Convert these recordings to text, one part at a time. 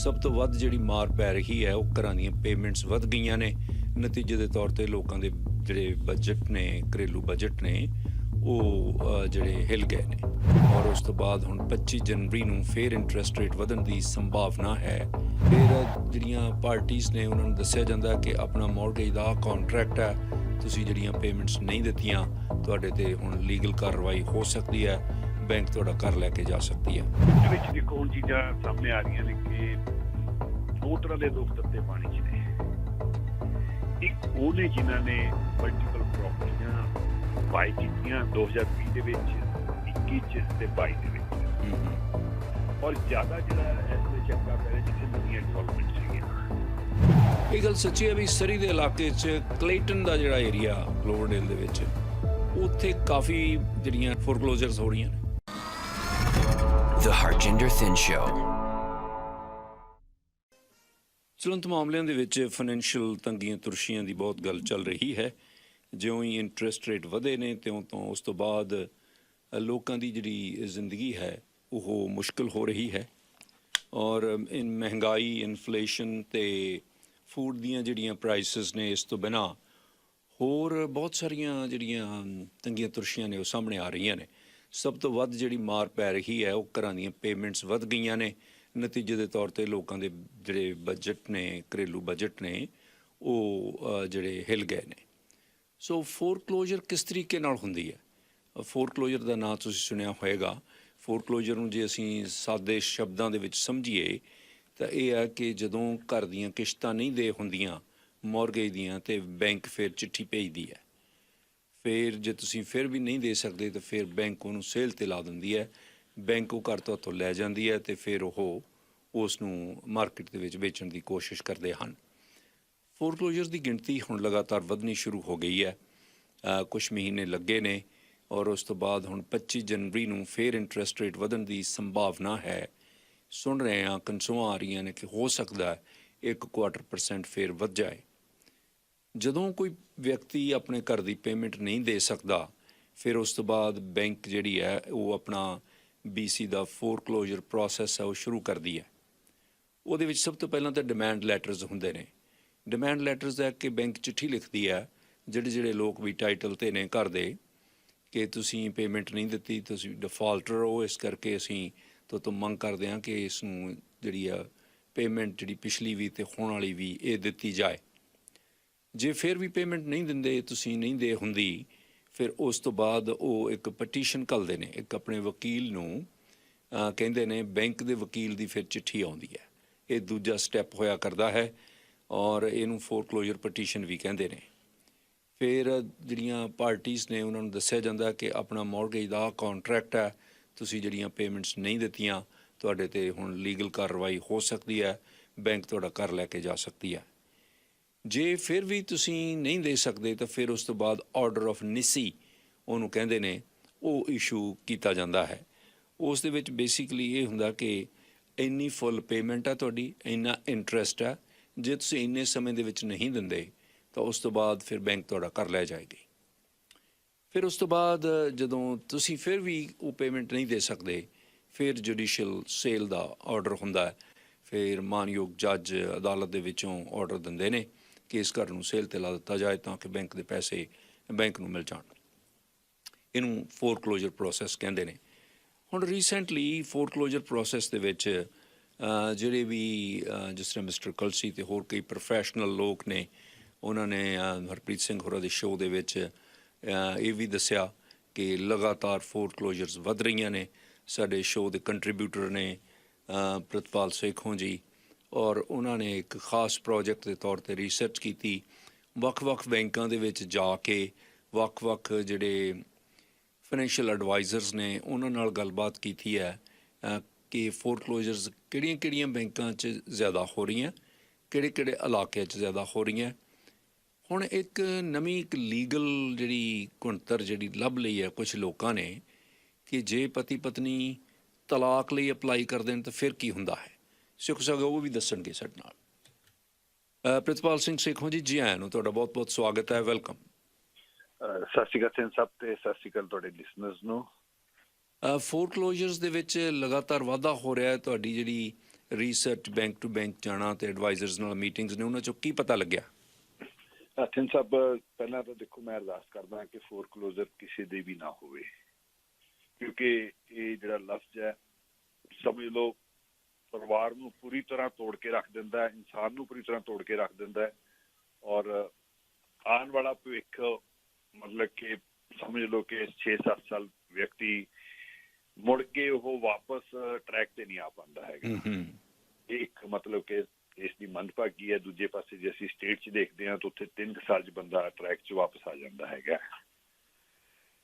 ਸਭ ਤੋਂ ਵੱਧ ਜਿਹੜੀ ਮਾਰ ਪੈ ਰਹੀ ਹੈ ਉਹ ਘਰਾਂ ਦੀਆਂ ਪੇਮੈਂਟਸ ਵੱਧ ਗਈਆਂ ਨੇ। ਨਤੀਜੇ ਦੇ ਤੌਰ ਤੇ ਲੋਕਾਂ ਦੇ ਜਿਹੜੇ ਬਜਟ ਨੇ, ਘਰੇਲੂ ਬਜਟ ਨੇ, ਉਹ ਜਿਹੜੇ ਹਿੱਲ ਗਏ ਨੇ। ਔਰ ਉਸ ਤੋਂ ਬਾਅਦ ਹੁਣ 25 ਜਨਵਰੀ ਨੂੰ ਫੇਰ ਇੰਟਰਸਟ ਰੇਟ ਵਧਣ ਦੀ ਸੰਭਾਵਨਾ ਹੈ। ਫਿਰ ਜਿਹੜੀਆਂ ਪਾਰਟੀਆਂ ਨੇ ਉਹਨਾਂ ਨੂੰ ਦੱਸਿਆ ਜਾਂਦਾ ਕਿ ਆਪਣਾ ਮੌਰਗੇਜ ਦਾ ਕੰਟਰੈਕਟ ਹੈ, ਤੁਸੀਂ ਜਿਹੜੀਆਂ ਪੇਮੈਂਟਸ ਨਹੀਂ ਦਿੱਤੀਆਂ ਤੁਹਾਡੇ ਤੇ ਹੁਣ ਲੀਗਲ ਕਾਰਵਾਈ ਹੋ ਸਕਦੀ ਹੈ, ਬੈਂਕ ਤੁਹਾਡਾ ਘਰ ਲੈ ਕੇ ਜਾ ਸਕਦੀ ਹੈ। ਇਹਦੇ ਵਿੱਚ ਦੇਖੋ ਹੁਣ ਚੀਜ਼ਾਂ ਸਾਹਮਣੇ ਆ ਰਹੀਆਂ ਨੇ ਕਿ ਦੋ ਤਰ੍ਹਾਂ ਦੇ ਲੋਕ ਤੱਤੇ ਪਾਣੀ 'ਚ ਨੇ। ਇੱਕ ਉਹ ਨੇ ਜਿਨ੍ਹਾਂ ਨੇ ਮਲਟੀਪਲ ਪ੍ਰੋਪਰਟੀਆਂ ਬਾਈ ਕੀਤੀਆਂ 2020 ਦੇ ਵਿੱਚ, 21 'ਚ ਤੇ 22 ਦੇ ਵਿੱਚ, ਔਰ ਜ਼ਿਆਦਾ ਜਿਹੜਾ ਇਸ ਦੇ ਚੱਕਾ ਪੈ ਰਿਹਾ ਜਿੱਥੇ ਨਵੀਆਂ ਡਿਵੈਲਪਮੈਂਟ ਸੀਗੀਆਂ। ਇਹ ਗੱਲ ਸੱਚੀ ਹੈ ਵੀ ਸਰੀ ਦੇ ਇਲਾਕੇ 'ਚ ਕਲੇਟਨ ਦਾ ਜਿਹੜਾ ਏਰੀਆ ਕਲੋਵਰਡੇਲ ਦੇ ਵਿੱਚ, ਉੱਥੇ ਕਾਫੀ ਜਿਹੜੀਆਂ ਫੋਰਕਲੋਜ਼ਰਸ ਹੋ ਰਹੀਆਂ ਨੇ। The Harjinder Thin Show. ਚਲੰਤ ਮਾਮਲਿਆਂ ਦੇ ਵਿੱਚ ਫਾਈਨੈਂਸ਼ੀਅਲ ਤੰਗੀਆਂ ਤੁਰਸ਼ੀਆਂ ਦੀ ਬਹੁਤ ਗੱਲ ਚੱਲ ਰਹੀ ਹੈ। ਜਿਉਂ ਹੀ ਇੰਟਰਸਟ ਰੇਟ ਵਧੇ ਨੇ ਤਿਉਂ ਤੋਂ ਉਸ ਤੋਂ ਬਾਅਦ ਲੋਕਾਂ ਦੀ ਜਿਹੜੀ ਜ਼ਿੰਦਗੀ ਹੈ ਉਹ ਮੁਸ਼ਕਿਲ ਹੋ ਰਹੀ ਹੈ। ਔਰ ਮਹਿੰਗਾਈ, ਇਨਫਲੇਸ਼ਨ ਤੇ ਫੂਡ ਦੀਆਂ ਜਿਹੜੀਆਂ ਪ੍ਰਾਈਸਿਸ ਨੇ, ਇਸ ਤੋਂ ਬਿਨਾਂ ਹੋਰ ਬਹੁਤ ਸਾਰੀਆਂ ਜਿਹੜੀਆਂ ਤੰਗੀਆਂ ਤੁਰਸ਼ੀਆਂ ਨੇ ਉਹ ਸਾਹਮਣੇ ਆ ਰਹੀਆਂ ਨੇ। ਸਭ ਤੋਂ ਵੱਧ ਜਿਹੜੀ ਮਾਰ ਪੈ ਰਹੀ ਹੈ ਉਹ ਘਰਾਂ ਦੀਆਂ ਪੇਮੈਂਟਸ ਵੱਧ ਗਈਆਂ ਨੇ। ਨਤੀਜੇ ਦੇ ਤੌਰ ਤੇ ਲੋਕਾਂ ਦੇ ਜਿਹੜੇ ਬਜਟ ਨੇ, ਘਰੇਲੂ ਬਜਟ ਨੇ, ਉਹ ਜਿਹੜੇ ਹਿੱਲ ਗਏ ਨੇ। ਸੋ ਫੋਰਕਲੋਜ਼ਰ ਕਿਸ ਤਰੀਕੇ ਨਾਲ ਹੁੰਦੀ ਹੈ? ਫੋਰਕਲੋਜ਼ਰ ਦਾ ਨਾਂ ਤੁਸੀਂ ਸੁਣਿਆ ਹੋਏਗਾ। ਫੋਰਕਲੋਜ਼ਰ ਨੂੰ ਜੇ ਅਸੀਂ ਸਾਦੇ ਸ਼ਬਦਾਂ ਦੇ ਵਿੱਚ ਸਮਝੀਏ ਤਾਂ ਇਹ ਹੈ ਕਿ ਜਦੋਂ ਘਰ ਦੀਆਂ ਕਿਸ਼ਤਾਂ ਨਹੀਂ ਦੇ ਹੁੰਦੀਆਂ ਮੌਰਗੇਜ ਦੀਆਂ, ਤੇ ਬੈਂਕ ਫਿਰ ਚਿੱਠੀ ਭੇਜਦੀ ਹੈ। ਫਿਰ ਜੇ ਤੁਸੀਂ ਫਿਰ ਵੀ ਨਹੀਂ ਦੇ ਸਕਦੇ ਤਾਂ ਫਿਰ ਬੈਂਕ ਉਹਨੂੰ ਸੇਲ 'ਤੇ ਲਾ ਦਿੰਦੀ ਹੈ। ਬੈਂਕ ਉਹ ਘਰ ਤੋਂ ਉੱਥੋਂ ਲੈ ਜਾਂਦੀ ਹੈ ਅਤੇ ਫਿਰ ਉਹ ਉਸ ਨੂੰ ਮਾਰਕੀਟ ਦੇ ਵਿੱਚ ਵੇਚਣ ਦੀ ਕੋਸ਼ਿਸ਼ ਕਰਦੇ ਹਨ। ਫੋਰਕਲੋਜ਼ਰ ਦੀ ਗਿਣਤੀ ਹੁਣ ਲਗਾਤਾਰ ਵਧਣੀ ਸ਼ੁਰੂ ਹੋ ਗਈ ਹੈ। ਕੁਛ ਮਹੀਨੇ ਲੱਗੇ ਨੇ ਔਰ ਉਸ ਤੋਂ ਬਾਅਦ ਹੁਣ 25 ਜਨਵਰੀ ਨੂੰ ਫੇਰ ਇੰਟਰਸਟ ਰੇਟ ਵਧਣ ਦੀ ਸੰਭਾਵਨਾ ਹੈ। ਸੁਣ ਰਹੇ ਹਾਂ, ਕਨਸੂਆਂ ਆ ਰਹੀਆਂ ਨੇ ਕਿ ਹੋ ਸਕਦਾ 1.25% ਫੇਰ ਵੱਧ ਜਾਏ। ਜਦੋਂ ਕੋਈ ਵਿਅਕਤੀ ਆਪਣੇ ਘਰ ਦੀ ਪੇਮੈਂਟ ਨਹੀਂ ਦੇ ਸਕਦਾ, ਫਿਰ ਉਸ ਤੋਂ ਬਾਅਦ ਬੈਂਕ ਜਿਹੜੀ ਹੈ ਉਹ ਆਪਣਾ BC ਦਾ ਫੋਰਕਲੋਜ਼ਰ ਪ੍ਰੋਸੈਸ ਹੈ ਉਹ ਸ਼ੁਰੂ ਕਰਦੀ ਹੈ। ਉਹਦੇ ਵਿੱਚ ਸਭ ਤੋਂ ਪਹਿਲਾਂ ਤਾਂ ਡਿਮਾਂਡ ਲੈਟਰਸ ਹੁੰਦੇ ਨੇ। ਡਿਮਾਂਡ ਲੈਟਰਸ ਹੈ ਕਿ ਬੈਂਕ ਚਿੱਠੀ ਲਿਖਦੀ ਹੈ ਜਿਹੜੇ ਲੋਕ ਵੀ ਟਾਈਟਲ 'ਤੇ ਨੇ ਘਰ ਦੇ, ਕਿ ਤੁਸੀਂ ਪੇਮੈਂਟ ਨਹੀਂ ਦਿੱਤੀ, ਤੁਸੀਂ ਡਿਫਾਲਟਰ ਹੋ, ਇਸ ਕਰਕੇ ਅਸੀਂ ਤੋਂ ਮੰਗ ਕਰਦੇ ਹਾਂ ਕਿ ਇਸ ਨੂੰ ਜਿਹੜੀ ਆ ਪੇਮੈਂਟ ਜਿਹੜੀ ਪਿਛਲੀ ਵੀ ਅਤੇ ਹੋਣ ਵਾਲੀ ਵੀ ਇਹ ਦਿੱਤੀ ਜਾਏ। ਜੇ ਫਿਰ ਵੀ ਪੇਮੈਂਟ ਨਹੀਂ ਦਿੰਦੇ, ਤੁਸੀਂ ਨਹੀਂ ਦੇ ਹੁੰਦੀ, ਫਿਰ ਉਸ ਤੋਂ ਬਾਅਦ ਉਹ ਇੱਕ ਪਟੀਸ਼ਨ ਘੱਲਦੇ ਨੇ, ਇੱਕ ਆਪਣੇ ਵਕੀਲ ਨੂੰ ਕਹਿੰਦੇ ਨੇ, ਬੈਂਕ ਦੇ ਵਕੀਲ ਦੀ ਫਿਰ ਚਿੱਠੀ ਆਉਂਦੀ ਹੈ। ਇਹ ਦੂਜਾ ਸਟੈਪ ਹੋਇਆ ਕਰਦਾ ਹੈ ਔਰ ਇਹਨੂੰ ਫੋਰਕਲੋਜ਼ਰ ਪਟੀਸ਼ਨ ਵੀ ਕਹਿੰਦੇ ਨੇ। ਫਿਰ ਜਿਹੜੀਆਂ ਪਾਰਟੀਆਂ ਨੇ ਉਹਨਾਂ ਨੂੰ ਦੱਸਿਆ ਜਾਂਦਾ ਕਿ ਆਪਣਾ ਮੌਰਗੇਜ ਦਾ ਕੰਟਰੈਕਟ ਹੈ, ਤੁਸੀਂ ਜਿਹੜੀਆਂ ਪੇਮੈਂਟਸ ਨਹੀਂ ਦਿੱਤੀਆਂ ਤੁਹਾਡੇ ਤੇ ਹੁਣ ਲੀਗਲ ਕਾਰਵਾਈ ਹੋ ਸਕਦੀ ਹੈ, ਬੈਂਕ ਤੁਹਾਡਾ ਘਰ ਲੈ ਕੇ ਜਾ ਸਕਦੀ ਹੈ। ਜੇ ਫਿਰ ਵੀ ਤੁਸੀਂ ਨਹੀਂ ਦੇ ਸਕਦੇ ਤਾਂ ਫਿਰ ਉਸ ਤੋਂ ਬਾਅਦ ਆਰਡਰ ਆਫ ਨਿਸੀ ਉਹਨੂੰ ਕਹਿੰਦੇ ਨੇ, ਉਹ ਇਸ਼ੂ ਕੀਤਾ ਜਾਂਦਾ ਹੈ। ਉਸ ਦੇ ਵਿੱਚ ਬੇਸਿਕਲੀ ਇਹ ਹੁੰਦਾ ਕਿ ਇੰਨੀ ਫੁੱਲ ਪੇਮੈਂਟ ਹੈ ਤੁਹਾਡੀ, ਇੰਨਾ ਇੰਟਰਸਟ ਹੈ, ਜੇ ਤੁਸੀਂ ਇੰਨੇ ਸਮੇਂ ਦੇ ਵਿੱਚ ਨਹੀਂ ਦਿੰਦੇ ਤਾਂ ਉਸ ਤੋਂ ਬਾਅਦ ਫਿਰ ਬੈਂਕ ਤੁਹਾਡਾ ਘਰ ਲੈ ਜਾਏਗੀ। ਫਿਰ ਉਸ ਤੋਂ ਬਾਅਦ ਜਦੋਂ ਤੁਸੀਂ ਫਿਰ ਵੀ ਉਹ ਪੇਮੈਂਟ ਨਹੀਂ ਦੇ ਸਕਦੇ, ਫਿਰ ਜੁਡੀਸ਼ੀਅਲ ਸੇਲ ਦਾ ਆਰਡਰ ਹੁੰਦਾ ਹੈ। ਫਿਰ ਮਾਨਯੋਗ ਜੱਜ ਅਦਾਲਤ ਦੇ ਵਿੱਚੋਂ ਆਰਡਰ ਦਿੰਦੇ ਨੇ ਕਿ ਇਸ ਘਰ ਨੂੰ ਸੇਲ 'ਤੇ ਲਾ ਦਿੱਤਾ ਜਾਏ ਤਾਂ ਕਿ ਬੈਂਕ ਦੇ ਪੈਸੇ ਬੈਂਕ ਨੂੰ ਮਿਲ ਜਾਣ। ਇਹਨੂੰ ਫੋਰਕਲੋਜ਼ਰ ਪ੍ਰੋਸੈਸ ਕਹਿੰਦੇ ਨੇ। ਹੁਣ ਰੀਸੈਂਟਲੀ ਫੋਰਕਲੋਜ਼ਰ ਪ੍ਰੋਸੈਸ ਦੇ ਵਿੱਚ ਜਿਹੜੇ ਵੀ ਜਿਸ ਤਰ੍ਹਾਂ ਮਿਸਟਰ ਕਲਸੀ ਅਤੇ ਹੋਰ ਕਈ ਪ੍ਰੋਫੈਸ਼ਨਲ ਲੋਕ ਨੇ, ਉਹਨਾਂ ਨੇ ਹਰਪ੍ਰੀਤ ਸਿੰਘ ਹੋਰਾਂ ਦੇ ਸ਼ੋਅ ਦੇ ਵਿੱਚ ਇਹ ਵੀ ਦੱਸਿਆ ਕਿ ਲਗਾਤਾਰ ਫੋਰਕਲੋਜ਼ਰਸ ਵੱਧ ਰਹੀਆਂ ਨੇ। ਸਾਡੇ ਸ਼ੋਅ ਦੇ ਕੰਟਰੀਬਿਊਟਰ ਨੇ ਪ੍ਰਿਤਪਾਲ ਸੇਖੋਂ ਜੀ, ਔਰ ਉਹਨਾਂ ਨੇ ਇੱਕ ਖਾਸ ਪ੍ਰੋਜੈਕਟ ਦੇ ਤੌਰ 'ਤੇ ਰਿਸਰਚ ਕੀਤੀ। ਵੱਖ-ਵੱਖ ਬੈਂਕਾਂ ਦੇ ਵਿੱਚ ਜਾ ਕੇ ਵੱਖ-ਵੱਖ ਜਿਹੜੇ ਫਾਈਨੈਂਸ਼ੀਅਲ ਐਡਵਾਈਜ਼ਰਸ ਨੇ ਉਹਨਾਂ ਨਾਲ ਗੱਲਬਾਤ ਕੀਤੀ ਹੈ ਕਿ ਫੋਰਕਲੋਜ਼ਰਸ ਕਿਹੜੀਆਂ-ਕਿਹੜੀਆਂ ਬੈਂਕਾਂ 'ਚ ਜ਼ਿਆਦਾ ਹੋ ਰਹੀਆਂ, ਕਿਹੜੇ-ਕਿਹੜੇ ਇਲਾਕਿਆਂ 'ਚ ਜ਼ਿਆਦਾ ਹੋ ਰਹੀਆਂ। ਹੁਣ ਇੱਕ ਲੀਗਲ ਜਿਹੜੀ ਕੁਣਤਰ ਜਿਹੜੀ ਲੱਭ ਲਈ ਹੈ ਕੁਛ ਲੋਕਾਂ ਨੇ ਕਿ ਜੇ ਪਤੀ ਪਤਨੀ ਤਲਾਕ ਲਈ ਅਪਲਾਈ ਕਰ ਦੇਣ ਤਾਂ ਫਿਰ ਕੀ ਹੁੰਦਾ ਹੈ। ਸਿੱਖ ਸਗਾ ਉਹ ਵੀ ਦੱਸਣਗੇ ਸਾਡੇ ਨਾਲ। ਪ੍ਰਿਤਪਾਲ ਸਿੰਘ ਸੇਖੋਂ ਜੀ ਆਇਆਂ ਨੂੰ ਤੁਹਾਡਾ ਬਹੁਤ-ਬਹੁਤ ਸਵਾਗਤ ਹੈ, ਵੈਲਕਮ। ਸਤਿ ਸ਼੍ਰੀ ਅਕਾਲ ਸਿੰਘ ਸਾਹਿਬ ਤੇ ਸਤਿ ਸ਼੍ਰੀ ਅਕਾਲ ਤੁਹਾਡੇ ਲਿਸਨਰਸ ਨੂੰ। ਫੋਰਕਲੋਜ਼ਰਸ ਦੇ ਵਿੱਚ ਲਗਾਤਾਰ ਵਾਧਾ ਹੋ ਰਿਹਾ ਹੈ। ਤੁਹਾਡੀ ਜਿਹੜੀ ਰਿਸਰਚ ਬੈਂਕ ਟੂ ਬੈਂਕ ਜਾਣਾ ਤੇ ਐਡਵਾਈਜ਼ਰਸ ਨਾਲ ਮੀਟਿੰਗਸ ਨੇ, ਉਹਨਾਂ ਚੋਂ ਕੀ ਪਤਾ ਲੱਗਿਆ? ਥਿੰਨ ਸਾਹਿਬ, ਪਹਿਲਾਂ ਤਾਂ ਦੇਖੋ ਮੈਂ ਅਰਦਾਸ ਕਰਦਾ ਕਿ ਫੋਰਕਲੋਜ਼ਰ ਕਿਸੇ ਦੇ ਵੀ ਨਾ ਹੋਵੇ, ਕਿਉਂਕਿ ਇਹ ਜਿਹੜਾ ਲਫ਼ਜ਼ ਹੈ ਸਮਝ ਲਓ ਪਰਿਵਾਰ ਨੂੰ ਪੂਰੀ ਤਰ੍ਹਾਂ ਤੋੜ ਕੇ ਰੱਖ ਦਿੰਦਾ ਹੈ, ਇਨਸਾਨ ਨੂੰ ਪੂਰੀ ਤਰ੍ਹਾਂ ਤੋੜ ਕੇ ਰੱਖ ਦਿੰਦਾ ਹੈ। ਔਰ ਆਉਣ ਵਾਲਾ ਭਵਿੱਖ ਮਤਲਬ ਕਿ ਸਮਝ ਲਓ ਕਿ 6-7 ਸਾਲ ਵਿਅਕਤੀ ਮੁੜ ਕੇ ਉਹ ਵਾਪਸ ਟਰੈਕ ਤੇ ਨਹੀਂ ਆ ਪਾਉਂਦਾ ਹੈਗਾ। ਇੱਕ ਮਤਲਬ ਕਿ ਇਸ ਦੀ ਮੰਦਭਾਗੀ ਹੈ। ਦੂਜੇ ਪਾਸੇ ਜੇ ਅਸੀਂ ਸਟੇਟ 'ਚ ਦੇਖਦੇ ਹਾਂ ਤਾਂ ਉੱਥੇ 3 ਸਾਲ 'ਚ ਬੰਦਾ ਟਰੈਕ 'ਚ ਵਾਪਸ ਆ ਜਾਂਦਾ ਹੈਗਾ।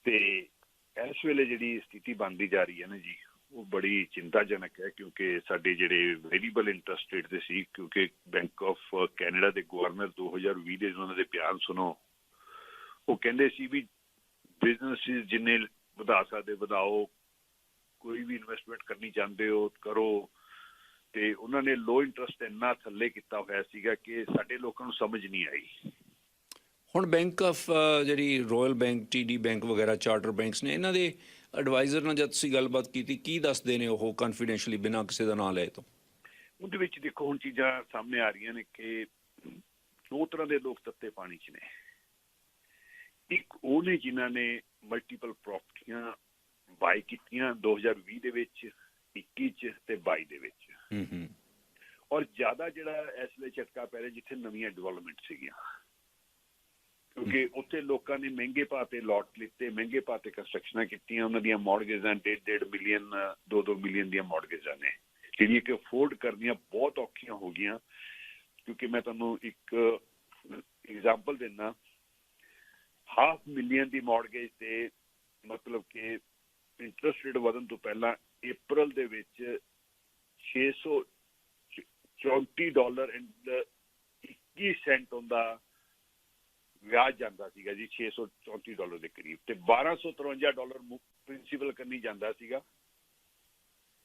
ਤੇ ਇਸ ਵੇਲੇ ਜਿਹੜੀ ਸਥਿਤੀ ਬਣਦੀ ਜਾ ਰਹੀ ਹੈ ਨਾ ਜੀ, ਉਹ ਬੜੀ ਚਿੰਤਾਜਨਕ ਹੈ, ਕਿਉਂਕਿ ਸਾਡੇ ਜਿਹੜੇ ਵੇਰੀਏਬਲ ਇੰਟਰਸਟ ਰੇਟ ਦੇ ਸੀ, ਕਿਉਂਕਿ ਬੈਂਕ ਆਫ ਕੈਨੇਡਾ ਦੇ ਗਵਰਨਰ 2020 ਦੇ ਉਹਨਾਂ ਦੇ ਬਿਆਨ ਸੁਣੋ, ਉਹ ਕਹਿੰਦੇ ਸੀ ਵੀ ਬਿਜ਼ਨਸ ਜਿੰਨੇ ਵਧਾ ਸਕਦੇ ਵਧਾਓ, ਕੋਈ ਵੀ ਇਨਵੈਸਟਮੈਂਟ ਕਰਨੀ ਚਾਹੁੰਦੇ ਹੋ ਕਰੋ। ਤੇ ਉਹਨਾਂ ਨੇ ਲੋ ਇੰਟਰਸਟ ਇੰਨਾ ਥੱਲੇ ਕੀਤਾ ਹੋਇਆ ਸੀਗਾ ਕਿ ਸਾਡੇ ਲੋਕਾਂ ਨੂੰ ਸਮਝ ਨਹੀਂ ਆਈ। ਹੁਣ ਬੈਂਕ ਆਫ ਜਿਹੜੀ ਰਾਇਲ ਬੈਂਕ, TD ਬੈਂਕ ਵਗੈਰਾ ਚਾਰਟਰ ਬੈਂਕਸ ਨੇ, ਇਹਨਾਂ ਦੇ ਐਡਵਾਈਜ਼ਰ ਨਾਲ ਜਦ ਤੁਸੀਂ ਗੱਲਬਾਤ ਕੀਤੀ, ਕੀ ਦੱਸਦੇ ਨੇ ਉਹ ਕੌਨਫੀਡੈਂਸ਼ਲੀ ਬਿਨਾਂ ਕਿਸੇ ਦਾ ਨਾਂ ਲਏ ਤੋਂ? ਉਹਦੇ ਵਿੱਚ ਦੇਖੋ ਹੁਣ ਚੀਜ਼ਾਂ ਸਾਹਮਣੇ ਆ ਰਹੀਆਂ ਨੇ ਕਿ 2 ਤਰ੍ਹਾਂ ਦੇ ਲੋਕ ਤੱਤੇ ਪਾਣੀ 'ਚ ਨੇ। ਇੱਕ ਉਹ ਨੇ ਜਿਨ੍ਹਾਂ ਨੇ ਮਲਟੀਪਲ ਪ੍ਰਾਪਰਟੀਆਂ ਬਾਈ ਕੀਤੀਆਂ 2020 ਦੇ ਵਿੱਚ, 21 'ਚ ਤੇ 22 ਦੇ ਵਿੱਚ। ਔਰ ਜ਼ਿਆਦਾ ਜਿਹੜਾ ਇਸ ਵੇਲੇ ਝਟਕਾ ਪੈ ਰਿਹਾ ਜਿੱਥੇ ਨਵੀਆਂ ਡਿਵੈਲਪਮੈਂਟ ਸੀਗੀਆਂ, ਕਿਉਂਕਿ ਉੱਥੇ ਲੋਕਾਂ ਨੇ ਮਹਿੰਗੇ ਭਾਅ ਤੇ ਲੋਟ ਲਿੱਤੇ, ਮਹਿੰਗੇ ਭਾਅ ਤੇ ਕੰਸਟਰਕਸ਼ਨਾਂ ਕੀਤੀਆਂ। ਉਹਨਾਂ ਦੀਆਂ ਮੌਰਗੇਜ਼ਾਂ 1.5 ਮਿਲੀਅਨ 2 ਮਿਲੀਅਨ ਦੀਆਂ ਮੌਰਗੇਜ਼ਾਂ ਨੇ, ਜਿਹੜੀਆਂ ਕਿ ਅਫੋਰਡ ਕਰਨੀਆਂ ਬਹੁਤ ਔਖੀਆਂ ਹੋ ਗਈਆਂ। ਕਿਉਂਕਿ ਮੈਂ ਤੁਹਾਨੂੰ ਇੱਕ ਐਗਜ਼ਾਮਪਲ ਦਿੰਦਾ, 500,000 ਦੀ ਮੌਰਗੇਜ ਤੇ ਮਤਲਬ ਕਿ ਇੰਟਰਸਟ ਰੇਟ ਵਧਣ ਤੋਂ ਪਹਿਲਾਂ ਅਪ੍ਰੈਲ ਦੇ ਵਿੱਚ $634.21 ਉਹਦਾ ਵਿਆਜ ਜਾਂਦਾ ਸੀਗਾ ਜੀ, $634 ਦੇ ਕਰੀਬ, ਤੇ $1253 ਪ੍ਰਿੰਸੀਪਲ ਕਰਨੀ ਜਾਂਦਾ ਸੀਗਾ,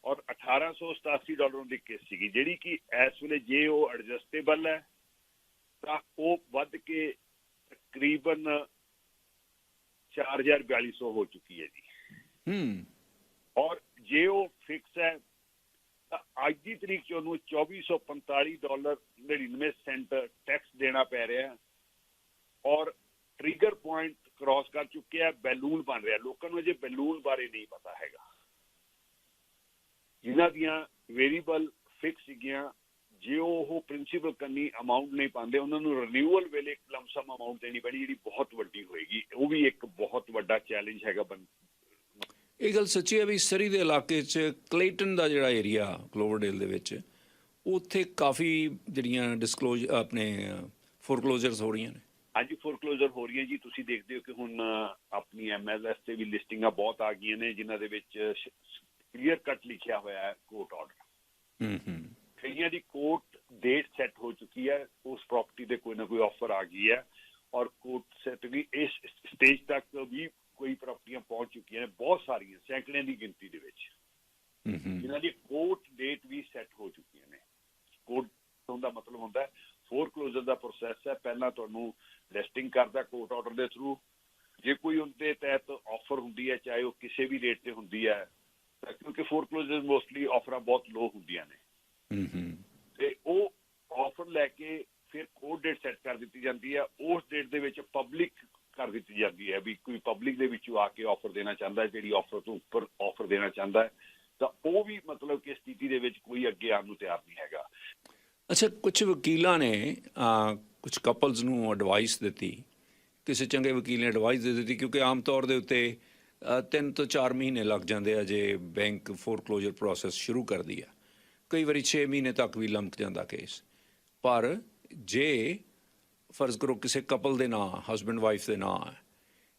ਔਰ $1887 ਦੀ ਕਿਸ਼ਤ ਸੀਗੀ, ਜਿਹੜੀ ਕਿ ਇਸ ਵੇਲੇ ਜੇ ਉਹ ਐਡਜਸਟੇਬਲ ਹੈ ਤਾਂ ਉਹ ਵੱਧ ਕੇ ਤਕਰੀਬਨ 4,4200 ਹੋ ਚੁੱਕੀ ਹੈ ਜੀ। ਔਰ ਜੇ ਉਹ ਫਿਕਸ ਹੈ ਤਾਂ ਅੱਜ ਦੀ ਤਰੀਕ 'ਚ ਉਹਨੂੰ $2,445.99 ਟੈਕਸ ਦੇਣਾ ਪੈ ਰਿਹਾ, ਔਰ ਟ੍ਰਿਗਰ ਪੁਆਇੰਟ ਕ੍ਰਾਸ ਕਰ ਚੁੱਕਿਆ, ਬੈਲੂਨ ਬਣ ਰਿਹਾ। ਲੋਕਾਂ ਨੂੰ ਅਜੇ ਬੈਲੂਨ ਬਾਰੇ ਨਹੀਂ ਪਤਾ ਹੈਗਾ। ਜਿਨ੍ਹਾਂ ਦੀਆਂ ਵੇਰੀਏਬਲ ਫਿਕਸ ਸੀਗੀਆਂ, ਜੇ ਉਹ ਪ੍ਰਿੰਸੀਪਲ ਕਰਨੀ ਅਮਾਊਂਟ ਨਹੀਂ ਪਾਉਂਦੇ, ਉਹਨਾਂ ਨੂੰ ਰੀਨਿਊਅਲ ਵੇਲੇ ਇੱਕ ਲਮਸਮ ਅਮਾਊਂਟ ਦੇਣੀ ਪੈਣੀ, ਜਿਹੜੀ ਬਹੁਤ ਵੱਡੀ ਹੋਏਗੀ। ਉਹ ਵੀ ਇੱਕ ਬਹੁਤ ਵੱਡਾ ਚੈਲੰਜ ਹੈਗਾ। ਇਹ ਗੱਲ ਸੱਚੀ ਹੈ ਵੀ ਸਰੀ ਦੇ ਇਲਾਕੇ 'ਚ ਕਲੇਟਨ ਦਾ ਜਿਹੜਾ ਏਰੀਆ ਕਲੋਵਰਡੇਲ ਦੇ ਵਿੱਚ, ਉੱਥੇ ਕਾਫੀ ਜਿਹੜੀਆਂ ਡਿਸਕਲੋਜ਼ ਆਪਣੇ ਫੋਰਕਲੋਜ਼ਰਸ ਹੋ ਰਹੀਆਂ ਨੇ। ਹਾਂਜੀ, ਫੋਰਕਲੋਜ਼ਰ ਹੋ ਰਹੀਆਂ ਜੀ। ਤੁਸੀਂ ਦੇਖਦੇ ਹੋ ਕਿ ਹੁਣ ਆਪਣੀ MLS ਤੇ ਵੀ ਲਿਸਟਿੰਗਾਂ ਬਹੁਤ ਆ ਗਈਆਂ ਨੇ, ਜਿਨ੍ਹਾਂ ਦੇ ਵਿੱਚ ਕਲੀਅਰ ਕੱਟ ਲਿਖਿਆ ਹੋਇਆ ਹੈ ਕੋਰਟ ਆਰਡਰ। ਕਈਆਂ ਦੀ ਕੋਰਟ ਡੇਟ ਸੈੱਟ ਹੋ ਚੁੱਕੀ ਹੈ, ਉਸ ਪ੍ਰਾਪਰਟੀ ਦੇ ਕੋਈ ਨਾ ਕੋਈ ਆਫਰ ਆ ਗਈ ਹੈ, ਔਰ ਕੋਰਟ ਸੈੱਟ ਵੀ ਇਸ ਸਟੇਜ ਤੱਕ ਵੀ ਕੋਈ ਪ੍ਰਾਪਰਟੀਆਂ ਪਹੁੰਚ ਚੁੱਕੀਆਂ ਨੇ, ਬਹੁਤ ਸਾਰੀਆਂ, ਸੈਂਕੜਿਆਂ ਦੀ ਗਿਣਤੀ ਦੇ ਵਿੱਚ, ਜਿਨ੍ਹਾਂ ਦੀ ਕੋਰਟ ਡੇਟ ਵੀ ਸੈੱਟ ਹੋ ਚੁੱਕੀਆਂ ਨੇ। ਕੋਰਟ ਦਾ ਮਤਲਬ ਹੁੰਦਾ ਫੋਰਕਲੋਜ਼ਰ ਦਾ ਪ੍ਰੋਸੈਸ ਹੈ, ਪਹਿਲਾਂ ਤੁਹਾਨੂੰ ਲਿਸਟਿੰਗ ਕਰਦਾ ਕੋਰਟ ਆਰਡਰ ਦੇ ਥਰੂ, ਜੇ ਕੋਈ ਉਹਦੇ ਤਹਿਤ ਆਫਰ ਹੁੰਦੀ ਹੈ, ਚਾਹੇ ਉਹ ਕਿਸੇ ਵੀ ਰੇਟ ਤੇ ਹੁੰਦੀ ਹੈ, ਕਿਉਂਕਿ ਫੋਰਕਲੋਜ਼ਰ ਮੋਸਟਲੀ ਆਫਰਾਂ ਬਹੁਤ ਲੋ ਹੁੰਦੀਆਂ ਨੇ, ਤੇ ਉਹ ਆਫਰ ਲੈ ਕੇ ਫਿਰ ਕੋਰਟ ਡੇਟ ਸੈੱਟ ਕਰ ਦਿੱਤੀ ਜਾਂਦੀ ਹੈ। ਉਸ ਡੇਟ ਦੇ ਵਿੱਚ ਪਬਲਿਕ ਕਰ ਦਿੱਤੀ ਜਾਂਦੀ ਹੈ ਵੀ ਕੋਈ ਪਬਲਿਕ ਦੇ ਵਿੱਚੋਂ ਆ ਕੇ ਆਫਰ ਦੇਣਾ ਚਾਹੁੰਦਾ ਹੈ, ਜਿਹੜੀ ਆਫਰ ਤੋਂ ਉੱਪਰ ਆਫਰ ਦੇਣਾ ਚਾਹੁੰਦਾ ਹੈ, ਤਾਂ ਉਹ ਵੀ ਮਤਲਬ ਕਿ ਸਥਿਤੀ ਦੇ ਵਿੱਚ ਕੋਈ ਅੱਗੇ ਆਉਣ ਨੂੰ ਤਿਆਰ ਨਹੀਂ ਹੈਗਾ। ਅੱਛਾ, ਕੁਝ ਵਕੀਲਾਂ ਨੇ ਕੁਝ ਕਪਲਸ ਨੂੰ ਐਡਵਾਈਸ ਦਿੱਤੀ, ਕਿਸੇ ਚੰਗੇ ਵਕੀਲ ਨੇ ਐਡਵਾਈਸ ਦੇ ਦਿੱਤੀ, ਕਿਉਂਕਿ ਆਮ ਤੌਰ ਦੇ ਉੱਤੇ 3 ਤੋਂ 4 ਮਹੀਨੇ ਲੱਗ ਜਾਂਦੇ ਆ ਜੇ ਬੈਂਕ ਫੋਰਕਲੋਜ਼ਰ ਪ੍ਰੋਸੈਸ ਸ਼ੁਰੂ ਕਰਦੀ ਆ, ਕਈ ਵਾਰੀ 6 ਮਹੀਨੇ ਤੱਕ ਵੀ ਲੰਮਕ ਜਾਂਦਾ ਕੇਸ। ਪਰ ਜੇ ਫਰਜ਼ ਕਰੋ ਕਿਸੇ ਕਪਲ ਦੇ ਨਾਂ, ਹਸਬੈਂਡ ਵਾਈਫ ਦੇ ਨਾਂ ਹੈ,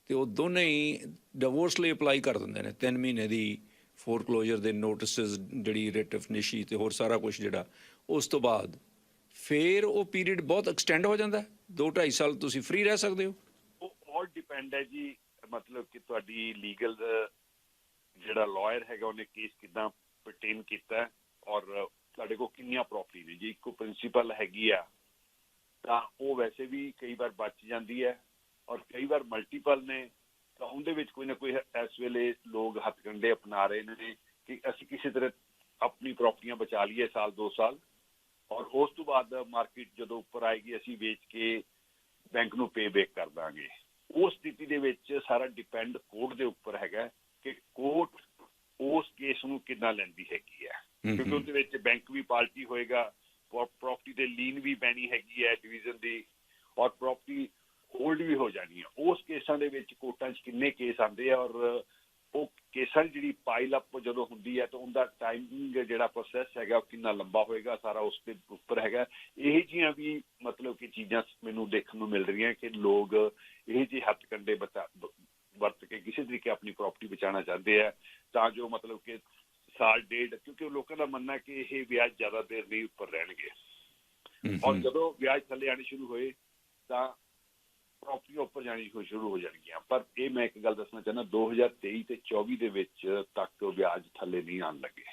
ਅਤੇ ਉਹ ਦੋਨੇ ਹੀ ਡਿਵੋਰਸ ਲਈ ਅਪਲਾਈ ਕਰ ਦਿੰਦੇ ਨੇ, 3 ਮਹੀਨੇ ਦੀ ਫੋਰਕਲੋਜ਼ਰ ਦੇ ਨੋਟਿਸਿਸ, ਜਿਹੜੀ ਰਿਟ ਆਫ ਨਿਸ਼ੀ ਅਤੇ ਹੋਰ ਸਾਰਾ ਕੁਛ ਜਿਹੜਾ, ਉਸ ਤੋਂ ਬਾਅਦ ਫਿਰ ਉਹ ਪੀਰੀਅਡ ਬਹੁਤ ਐਕਸਟੈਂਡ ਹੋ ਜਾਂਦਾ, 2-2.5 ਸਾਲ ਤੁਸੀਂ ਫ੍ਰੀ ਰਹਿ ਸਕਦੇ ਹੋ। ਉਹ ਆਲ ਡਿਪੈਂਡ ਹੈ ਜੀ, ਮਤਲਬ ਕਿ ਤੁਹਾਡੀ ਲੀਗਲ ਜਿਹੜਾ ਲਾਇਰ ਹੈਗਾ ਉਹਨੇ ਕੇਸ ਕਿੱਦਾਂ ਪਰਟੇਨ ਕੀਤਾ, ਔਰ ਤੁਹਾਡੇ ਕੋਲ ਕਿੰਨੀਆਂ ਪ੍ਰਾਪਰਟੀ ਨੇ। ਜੇ ਇੱਕੋ ਪ੍ਰਿੰਸੀਪਲ ਹੈਗੀ ਆ ਤਾਂ ਉਹ ਵੈਸੇ ਵੀ ਕਈ ਵਾਰ ਬਚ ਜਾਂਦੀ ਹੈ, ਔਰ ਕਈ ਵਾਰ ਮਲਟੀਪਲ ਨੇ ਤਾਂ ਉਹਦੇ ਵਿੱਚ ਕੋਈ ਨਾ ਕੋਈ ਇਸ ਵੇਲੇ ਲੋਕ ਹੱਥਕੰਡੇ ਅਪਣਾ ਰਹੇ ਨੇ ਕਿ ਅਸੀਂ ਕਿਸੇ ਤਰ੍ਹਾਂ ਆਪਣੀ ਪ੍ਰਾਪਰਟੀਆਂ ਬਚਾ ਲਈਏ ਸਾਲ 2 ਸਾਲ, ਔਰ ਉਸ ਤੋਂ ਬਾਅਦ ਮਾਰਕੀਟ ਜਦੋਂ ਉੱਪਰ ਆਏਗੀ ਅਸੀਂ ਵੇਚ ਕੇ ਬੈਂਕ ਨੂੰ ਪੇ ਬੈਕ ਕਰ ਦਾਂਗੇ। ਉਸ ਸਥਿਤੀ ਦੇ ਵਿੱਚ ਸਾਰਾ ਡਿਪੈਂਡ ਕੋਰਟ ਦੇ ਉੱਪਰ ਹੈਗਾ ਕਿ ਕੋਰਟ ਉਸ ਕੇਸ ਨੂੰ ਕਿੰਨਾ ਲੈਂਦੀ ਹੈਗੀ ਹੈ, ਕਿਉਂਕਿ ਉਹਦੇ ਵਿੱਚ ਬੈਂਕ ਵੀ ਪਾਰਟੀ ਹੋਏਗਾ, ਪ੍ਰੋਪਰਟੀ ਦੇ ਲੀਨ ਵੀ ਪੈਣੀ ਹੈਗੀ ਹੈ ਡਿਵੀਜ਼ਨ ਦੀ, ਔਰ ਪ੍ਰੋਪਰਟੀ ਹੋਲਡ ਵੀ ਹੋ ਜਾਣੀ ਹੈ। ਉਸ ਕੇਸਾਂ ਦੇ ਵਿੱਚ ਕੋਰਟਾਂ 'ਚ ਕਿੰਨੇ ਕੇਸ ਆਉਂਦੇ ਆ, ਔਰ ਉਹ ਕੇਸਾਂ ਦੀ ਜਿਹੜੀ ਪਾਈਲ ਅਪ ਜਦੋਂ ਹੁੰਦੀ ਹੈ ਤਾਂ ਉਹਦਾ ਟਾਈਮਿੰਗ ਜਿਹੜਾ ਪ੍ਰੋਸੈਸ ਹੈਗਾ ਉਹ ਕਿੰਨਾ ਲੰਬਾ ਹੋਏਗਾ, ਸਾਰਾ ਉਸ ਦੇ ਉੱਪਰ ਹੈਗਾ। ਇਹ ਜਿਹੀਆਂ ਵੀ ਮਤਲਬ ਕਿ ਚੀਜ਼ਾਂ ਮੈਨੂੰ ਦੇਖਣ ਨੂੰ ਮਿਲ ਰਹੀਆਂ ਕਿ ਲੋਕ ਇਹ ਜਿਹੇ ਹੱਥ ਕੰਡੇ ਵਰਤ ਕੇ ਕਿਸੇ ਤਰੀਕੇ ਆਪਣੀ ਪ੍ਰਾਪਰਟੀ ਬਚਾਉਣਾ ਚਾਹੁੰਦੇ ਆ, ਤਾਂ ਜੋ ਮਤਲਬ ਕਿ ਸਾਲ ਡੇਢ, ਕਿਉਂਕਿ ਲੋਕਾਂ ਦਾ ਮੰਨਣਾ ਕਿ ਇਹ ਵਿਆਜ ਜ਼ਿਆਦਾ ਦੇਰ ਨਹੀਂ ਉੱਪਰ ਰਹਿਣਗੇ, ਔਰ ਜਦੋਂ ਵਿਆਜ ਥੱਲੇ ਆਣੇ ਸ਼ੁਰੂ ਹੋਏ ਤਾਂ ਪ੍ਰਾਪਰਟੀਆਂ ਉੱਪਰ ਜਾਣੀ ਸ਼ੁਰੂ ਹੋ ਜਾਣਗੀਆਂ। ਪਰ ਇਹ ਮੈਂ ਇੱਕ ਗੱਲ ਦੱਸਣਾ ਚਾਹੁੰਦਾ, 2023 ਤੇ 24 ਦੇ ਵਿੱਚ ਤੱਕ ਵਿਆਜ ਥੱਲੇ ਨਹੀਂ ਆਉਣ ਲੱਗੇ,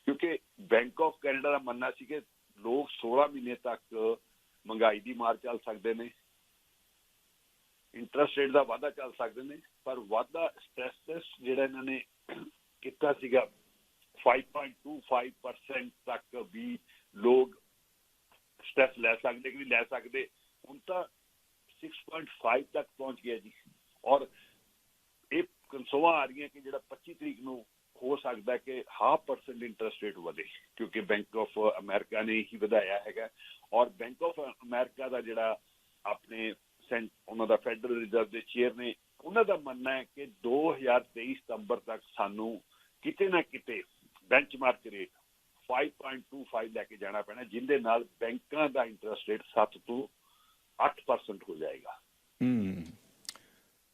ਕਿਉਂਕਿ ਬੈਂਕ ਆਫ ਕੈਨੇਡਾ ਦਾ ਮੰਨਣਾ ਸੀ ਕਿ ਲੋਕ 16 ਮਹੀਨੇ ਤੱਕ ਮਹਿੰਗਾਈ ਦੀ ਮਾਰ ਚੱਲ ਸਕਦੇ ਨੇ, ਇੰਟਰਸਟ ਰੇਟ ਦਾ ਵਾਧਾ ਚੱਲ ਸਕਦੇ ਨੇ, ਪਰ ਵਾਧਾ ਸਟ੍ਰੈਸ ਜਿਹੜਾ ਇਹਨਾਂ ਨੇ ਕੀਤਾ ਸੀਗਾ 5.25% ਤੱਕ ਵੀ ਲੋਕ ਸਟ੍ਰੈਸ ਲੈ ਸਕਦੇ ਕਿ ਨਹੀਂ ਲੈ ਸਕਦੇ, ਹੁਣ ਤਾਂ 6.5 ਤੱਕ ਪਹੁੰਚ ਗਿਆ ਜੀ। ਔਰ ਇਹ ਕਨਸੋਆਂ ਆ ਰਹੀਆਂ ਕਿ ਜਿਹੜਾ 25 ਤਰੀਕ ਨੂੰ ਹੋ ਸਕਦਾ ਕਿ 0.5% ਇੰਟਰਸਟ ਰੇਟ ਵਧੇ, ਕਿਉਂਕਿ ਬੈਂਕ ਆਫ ਅਮਰੀਕਾ ਨੇ ਹੀ ਵਧਾਇਆ ਹੈਗਾ। ਔਰ ਬੈਂਕ ਆਫ ਅਮਰੀਕਾ ਦਾ ਜਿਹੜਾ ਆਪਣੇ ਉਹਨਾਂ ਦਾ ਫੈਡਰਲ ਰਿਜ਼ਰਵ ਦੇ ਚੇਅਰ ਨੇ, ਉਹਨਾਂ ਦਾ ਮੰਨਣਾ ਹੈ ਕਿ 2023 ਸਤੰਬਰ ਤੱਕ ਸਾਨੂੰ ਕਿਤੇ ਨਾ ਕਿਤੇ ਬੈਂਚਮਾਰਕ ਰੇਟ 5.25 ਲੈ ਕੇ ਜਾਣਾ ਪੈਣਾ, ਜਿਹਦੇ ਨਾਲ ਬੈਂਕਾਂ ਦਾ ਇੰਟਰਸਟ ਰੇਟ 7 ਤੋਂ 8% ਹੋ ਜਾਏਗਾ।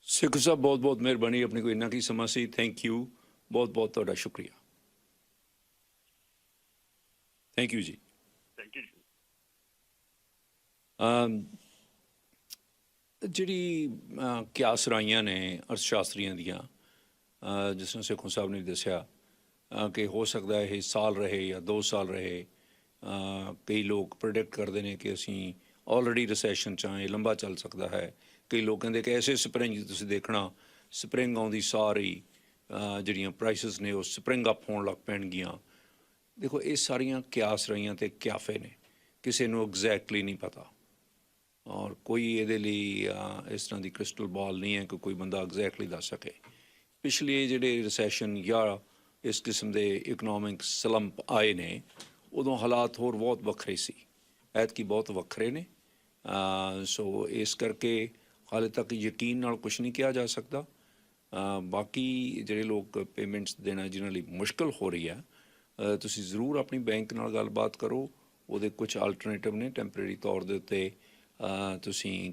ਸਿੱਖੂ ਸਾਹਿਬ ਬਹੁਤ ਬਹੁਤ ਮਿਹਰਬਾਨੀ, ਆਪਣੇ ਕੋਲ ਇੰਨਾ ਕੀ ਸਮਾਂ ਸੀ। ਥੈਂਕ ਯੂ, ਬਹੁਤ ਬਹੁਤ ਤੁਹਾਡਾ ਸ਼ੁਕਰੀਆ। ਥੈਂਕ ਯੂ ਜੀ। ਥੈਂਕ ਯੂ ਜੀ। ਜਿਹੜੀ ਕਿਆਸ ਰਾਈਆਂ ਨੇ ਅਰਥ ਸ਼ਾਸਤਰੀਆਂ ਦੀਆਂ, ਜਿਸ ਤਰ੍ਹਾਂ ਸਿੱਖੂ ਸਾਹਿਬ ਨੇ ਦੱਸਿਆ ਕਿ ਹੋ ਸਕਦਾ ਇਹ ਸਾਲ ਰਹੇ ਜਾਂ 2 ਸਾਲ ਰਹੇ, ਕਈ ਲੋਕ ਪ੍ਰੈਡਿਕਟ ਕਰਦੇ ਨੇ ਕਿ ਅਸੀਂ ਆਲਰੇਡੀ ਰਿਸੈਸ਼ਨ 'ਚ ਆਏ, ਲੰਬਾ ਚੱਲ ਸਕਦਾ ਹੈ। ਕਈ ਲੋਕ ਕਹਿੰਦੇ ਕਿ ਐਸੇ ਸਪਰਿੰਗ ਤੁਸੀਂ ਦੇਖਣਾ, ਸਪਰਿੰਗ ਆਉਂਦੀ ਸਾਰੀ ਜਿਹੜੀਆਂ ਪ੍ਰਾਈਸਿਸ ਨੇ ਉਹ ਸਪਰਿੰਗ ਅਪ ਹੋਣ ਲੱਗ ਪੈਣਗੀਆਂ। ਦੇਖੋ ਇਹ ਸਾਰੀਆਂ ਕਿਆਸ ਰਾਈਆਂ ਅਤੇ ਕਿਆਫੇ ਨੇ, ਕਿਸੇ ਨੂੰ ਐਗਜ਼ੈਕਟਲੀ ਨਹੀਂ ਪਤਾ, ਔਰ ਕੋਈ ਇਹਦੇ ਲਈ ਇਸ ਤਰ੍ਹਾਂ ਦੀ ਕ੍ਰਿਸਟਲ ਬਾਲ ਨਹੀਂ ਹੈ ਕਿ ਕੋਈ ਬੰਦਾ ਐਗਜ਼ੈਕਟਲੀ ਦੱਸ ਸਕੇ। ਪਿਛਲੇ ਜਿਹੜੇ ਰਿਸੈਸ਼ਨ ਜਾਂ ਇਸ ਕਿਸਮ ਦੇ ਇਕਨੋਮਿਕ ਸਲੰਪ ਆਏ ਨੇ, ਉਦੋਂ ਹਾਲਾਤ ਹੋਰ ਬਹੁਤ ਵੱਖਰੇ ਸੀ, ਐਤਕੀ ਬਹੁਤ ਵੱਖਰੇ ਨੇ। ਸੋ ਇਸ ਕਰਕੇ ਹਾਲੇ ਤੱਕ ਯਕੀਨ ਨਾਲ ਕੁਛ ਨਹੀਂ ਕਿਹਾ ਜਾ ਸਕਦਾ। ਬਾਕੀ ਜਿਹੜੇ ਲੋਕ ਪੇਮੈਂਟਸ ਦੇਣਾ ਜਿਨ੍ਹਾਂ ਲਈ ਮੁਸ਼ਕਿਲ ਹੋ ਰਹੀ ਹੈ, ਤੁਸੀਂ ਜ਼ਰੂਰ ਆਪਣੀ ਬੈਂਕ ਨਾਲ ਗੱਲਬਾਤ ਕਰੋ। ਉਹਦੇ ਕੁਛ ਆਲਟਰਨੇਟਿਵ ਨੇ ਟੈਂਪਰੇਰੀ ਤੌਰ ਦੇ ਉੱਤੇ। ਤੁਸੀਂ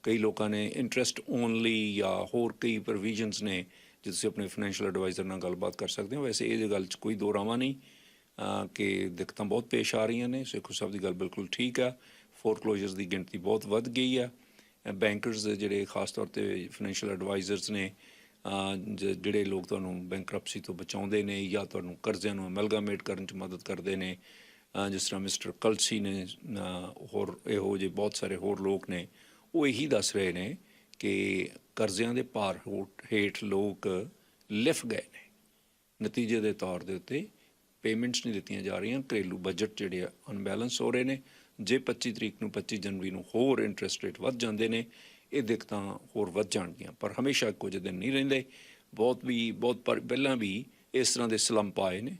ਕਈ ਲੋਕਾਂ ਨੇ ਇੰਟਰਸਟ ਓਨਲੀ ਜਾਂ ਹੋਰ ਕਈ ਪ੍ਰੋਵੀਜ਼ਨਸ ਨੇ ਜੇ ਤੁਸੀਂ ਆਪਣੇ ਫਾਈਨੈਂਸ਼ੀਅਲ ਐਡਵਾਈਜ਼ਰ ਨਾਲ ਗੱਲਬਾਤ ਕਰ ਸਕਦੇ ਹੋ। ਵੈਸੇ ਇਹ ਗੱਲ 'ਚ ਕੋਈ ਦੋ ਰਾਵਾਂ ਨਹੀਂ ਕਿ ਦਿੱਕਤਾਂ ਬਹੁਤ ਪੇਸ਼ ਆ ਰਹੀਆਂ ਨੇ। ਸਿੱਖੂ ਸਾਹਿਬ ਦੀ ਗੱਲ ਬਿਲਕੁਲ ਠੀਕ ਆ, ਫੋਰਕਲੋਜ਼ਰਸ ਦੀ ਗਿਣਤੀ ਬਹੁਤ ਵੱਧ ਗਈ ਆ। ਬੈਂਕਰਸ ਜਿਹੜੇ ਖਾਸ ਤੌਰ 'ਤੇ ਫਾਈਨੈਂਸ਼ੀਅਲ ਐਡਵਾਈਜ਼ਰਸ ਨੇ, ਜਿਹੜੇ ਲੋਕ ਤੁਹਾਨੂੰ ਬੈਂਕਰਪਸੀ ਤੋਂ ਬਚਾਉਂਦੇ ਨੇ ਜਾਂ ਤੁਹਾਨੂੰ ਕਰਜ਼ਿਆਂ ਨੂੰ ਅਮੈਲਗਾਮੇਟ ਕਰਨ 'ਚ ਮਦਦ ਕਰਦੇ ਨੇ, ਜਿਸ ਤਰ੍ਹਾਂ ਮਿਸਟਰ ਕਲਸੀ ਨੇ, ਹੋਰ ਇਹੋ ਜਿਹੇ ਬਹੁਤ ਸਾਰੇ ਹੋਰ ਲੋਕ ਨੇ, ਉਹ ਇਹੀ ਦੱਸ ਰਹੇ ਨੇ ਕਿ ਕਰਜ਼ਿਆਂ ਦੇ ਭਾਰ ਹੇਠ ਲੋਕ ਲਿਫ ਗਏ ਨੇ। ਨਤੀਜੇ ਦੇ ਤੌਰ ਦੇ ਉੱਤੇ ਪੇਮੈਂਟਸ ਨਹੀਂ ਦਿੱਤੀਆਂ ਜਾ ਰਹੀਆਂ, ਘਰੇਲੂ ਬਜਟ ਜਿਹੜੇ ਆ ਅਨਬੈਲੈਂਸ ਹੋ ਰਹੇ ਨੇ। ਜੇ 25 ਜਨਵਰੀ ਨੂੰ ਹੋਰ ਇੰਟਰਸਟ ਰੇਟ ਵੱਧ ਜਾਂਦੇ ਨੇ, ਇਹ ਦਿੱਕਤਾਂ ਹੋਰ ਵੱਧ ਜਾਣਗੀਆਂ। ਪਰ ਹਮੇਸ਼ਾ ਕੁਝ ਦਿਨ ਨਹੀਂ ਰਹਿੰਦੇ, ਬਹੁਤ ਪਹਿਲਾਂ ਵੀ ਇਸ ਤਰ੍ਹਾਂ ਦੇ ਸਲੰਪ ਆਏ ਨੇ।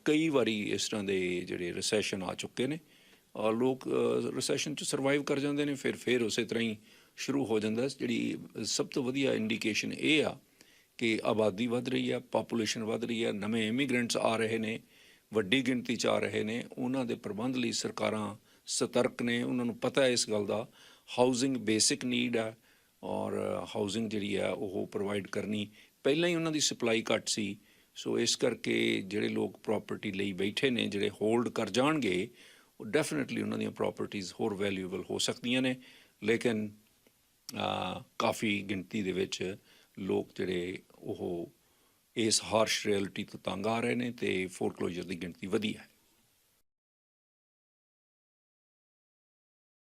ਕਈ ਵਾਰੀ ਇਸ ਤਰ੍ਹਾਂ ਦੇ ਜਿਹੜੇ ਰਿਸੈਸ਼ਨ ਆ ਚੁੱਕੇ ਨੇ, ਲੋਕ ਰਿਸੈਸ਼ਨ 'ਚ ਸਰਵਾਈਵ ਕਰ ਜਾਂਦੇ ਨੇ, ਫਿਰ ਉਸੇ ਤਰ੍ਹਾਂ ਹੀ ਸ਼ੁਰੂ ਹੋ ਜਾਂਦਾ। ਜਿਹੜੀ ਸਭ ਤੋਂ ਵਧੀਆ ਇੰਡੀਕੇਸ਼ਨ ਇਹ ਆ ਕਿ ਆਬਾਦੀ ਵੱਧ ਰਹੀ ਆ, ਪਾਪੂਲੇਸ਼ਨ ਵੱਧ ਰਹੀ ਆ, ਨਵੇਂ ਇਮੀਗ੍ਰੈਂਟਸ ਆ ਰਹੇ ਨੇ, ਵੱਡੀ ਗਿਣਤੀ 'ਚ ਆ ਰਹੇ ਨੇ। ਉਹਨਾਂ ਦੇ ਪ੍ਰਬੰਧ ਲਈ ਸਰਕਾਰਾਂ ਸਤਰਕ ਨੇ, ਉਹਨਾਂ ਨੂੰ ਪਤਾ ਹੈ ਇਸ ਗੱਲ ਦਾ। ਹਾਊਸਿੰਗ ਬੇਸਿਕ ਨੀਡ ਆ, ਔਰ ਹਾਊਸਿੰਗ ਜਿਹੜੀ ਆ ਉਹ ਪ੍ਰੋਵਾਈਡ ਕਰਨੀ, ਪਹਿਲਾਂ ਹੀ ਉਹਨਾਂ ਦੀ ਸਪਲਾਈ ਘੱਟ ਸੀ। ਸੋ ਇਸ ਕਰਕੇ ਜਿਹੜੇ ਲੋਕ ਪ੍ਰੋਪਰਟੀ ਲਈ ਬੈਠੇ ਨੇ, ਜਿਹੜੇ ਹੋਲਡ ਕਰ ਜਾਣਗੇ, ਉਹ ਡੈਫੀਨੇਟਲੀ ਉਹਨਾਂ ਦੀਆਂ ਪ੍ਰੋਪਰਟੀਜ਼ ਹੋਰ ਵੈਲਿਊਏਬਲ ਹੋ ਸਕਦੀਆਂ ਨੇ। ਲੇਕਿਨ ਕਾਫੀ ਗਿਣਤੀ ਦੇ ਵਿੱਚ ਲੋਕ ਜਿਹੜੇ ਉਹ ਇਸ ਹਾਰਸ਼ ਰਿਐਲਿਟੀ ਤੋਂ ਤੰਗ ਆ ਰਹੇ ਨੇ ਅਤੇ ਫੋਰਕਲੋਜ਼ਰ ਦੀ ਗਿਣਤੀ ਵਧੀ ਹੈ।